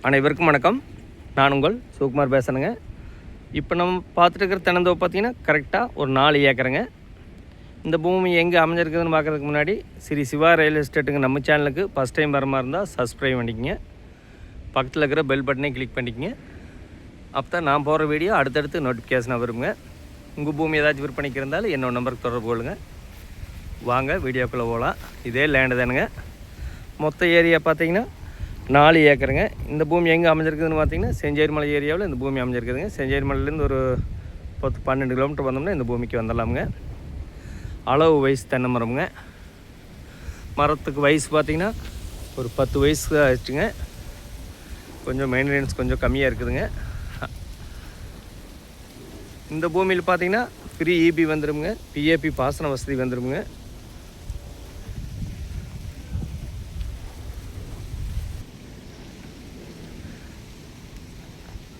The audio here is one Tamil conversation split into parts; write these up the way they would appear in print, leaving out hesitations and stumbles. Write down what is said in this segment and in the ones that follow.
அனைவருக்கும் வணக்கம். நான் உங்கள் சுகுமார் பேசுகிறேங்க. இப்போ நம்ம பார்த்துட்டு இருக்கிற தென்னந்தோப்பு பார்த்திங்கன்னா கரெக்டாக ஒரு 4 ஏக்கருங்க. இந்த பூமி எங்கே அமைஞ்சிருக்குதுன்னு பார்க்குறதுக்கு முன்னாடி ஸ்ரீ சிவா ரியல் எஸ்டேட்டுங்க நம்ம சேனலுக்கு ஃபஸ்ட் டைம் வர மாதிரி இருந்தால் சப்ஸ்கிரைப் பண்ணிக்கங்க. பக்கத்தில் இருக்கிற பெல் பட்டனை கிளிக் பண்ணிக்கங்க. அப்போ தான் நான் போகிற வீடியோ அடுத்தடுத்து நோட்டிஃபிகேஷனாக வருங்க. உங்கள் பூமி ஏதாச்சும் விற்பனைக்கு இருந்தாலும் என்னோட நம்பருக்கு தொடர்பு கொள்ளுங்க. வாங்க வீடியோக்குள்ளே போகலாம். இதே லேண்டு தானுங்க. மொத்த ஏரியா பார்த்திங்கன்னா 4 ஏக்கருங்க. இந்த பூமி எங்கே அமைஞ்சிருக்குதுன்னு பார்த்தீங்கன்னா செஞ்சேரிமலை ஏரியாவில் இந்த பூமி அமைஞ்சிருக்குதுங்க. செஞ்சேரிமலையிலேருந்து ஒரு 10-12 கிலோமீட்டர் வந்தோம்னா இந்த பூமிக்கு வந்துடலாமுங்க. அளவு வயசு தென்னை மரமுங்க. மரத்துக்கு வயசு பார்த்திங்கன்னா ஒரு 10 வயசு ஆச்சுங்க. கொஞ்சம் மெயின்டெனன்ஸ் கொஞ்சம் கம்மியாக இருக்குதுங்க. இந்த பூமியில் பார்த்திங்கன்னா ஃப்ரீ இபி வந்துடுங்க. பிஏபி பாசன வசதி வந்துடுங்க.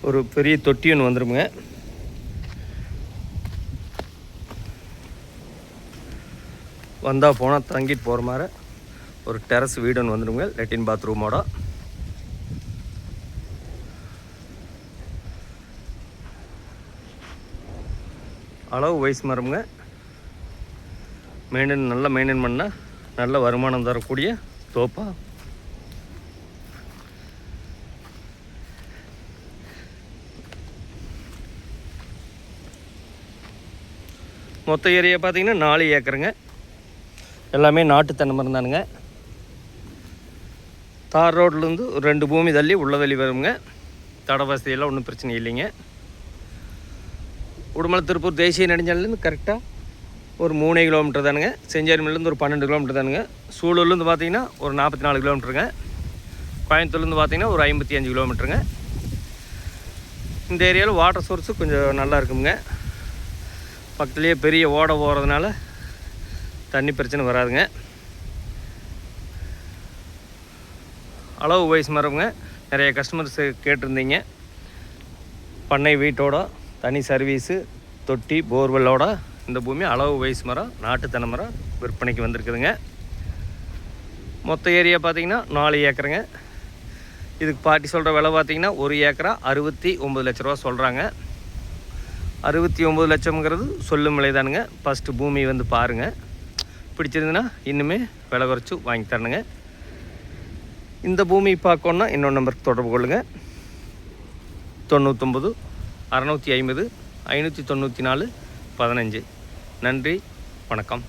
ஒரு பெரிய தொட்டி ஒன்று வந்துடுங்க. வந்தால் போனால் தங்கிட்டு போகிற மாதிரி ஒரு டெரஸ் வீடு ஒன்று வந்துடுங்க. லெட்டின் பாத்ரூமோட. அளவு வயசு மரமுங்க. நல்லா மெயின்டைன் பண்ணால் நல்ல வருமானம் தரக்கூடிய தோப்பா. மொத்த ஏரியா பார்த்திங்கன்னா 4 ஏக்கருங்க. எல்லாமே நாட்டு தென்னை மரம் தானுங்க. தார் ரோட்லேருந்து ஒரு 2 பூமி தள்ளி உள்ள தள்ளி வருங்க. தட வசதியெல்லாம் ஒன்றும் பிரச்சனை இல்லைங்க. உடுமலை திருப்பூர் தேசிய நெடுஞ்சாலையிலேருந்து கரெக்டாக ஒரு 3 கிலோமீட்டர் தானுங்க. செஞ்சேரிமலையிலேருந்து ஒரு 12 கிலோமீட்டர் தானுங்க. சூலூர்லேருந்து பார்த்திங்கன்னா ஒரு 44 கிலோமீட்டருங்க. கோயம்புத்தூர்லேருந்து பார்த்திங்கன்னா ஒரு 55 கிலோமீட்டருங்க. இந்த ஏரியாவில் வாட்டர் சோர்ஸு கொஞ்சம் நல்லா இருக்குங்க. பக்கத்துலேயே பெரிய ஓடை போகிறதுனால தண்ணி பிரச்சனை வராதுங்க. அளவு வயசு மரங்க. நிறைய கஸ்டமர்ஸ் கேட்டிருந்தீங்க. பண்ணை வீட்டோட தனி சர்வீஸு தொட்டி போர்வெல்லோட இந்த பூமி அளவு வயசு மரம் நாட்டு தென்னை மரம் விற்பனைக்கு வந்திருக்குதுங்க. மொத்த ஏரியா பார்த்திங்கன்னா 4 ஏக்கருங்க. இதுக்கு பார்ட்டி சொல்கிற விலை பார்த்திங்கன்னா 1 ஏக்கரா 69 லட்ச ரூபா சொல்கிறாங்க. 69 லட்சம்ங்கிறது சொல்லும் விலை தானுங்க. ஃபஸ்ட்டு பூமி வந்து பாருங்கள். பிடிச்சிருந்துன்னா இன்னுமே விலை குறைச்சி வாங்கி தரணுங்க. இந்த பூமி பார்க்கணுன்னா இன்னொரு நம்பருக்கு தொடர்பு கொள்ளுங்கள். 99 650 594 15. நன்றி, வணக்கம்.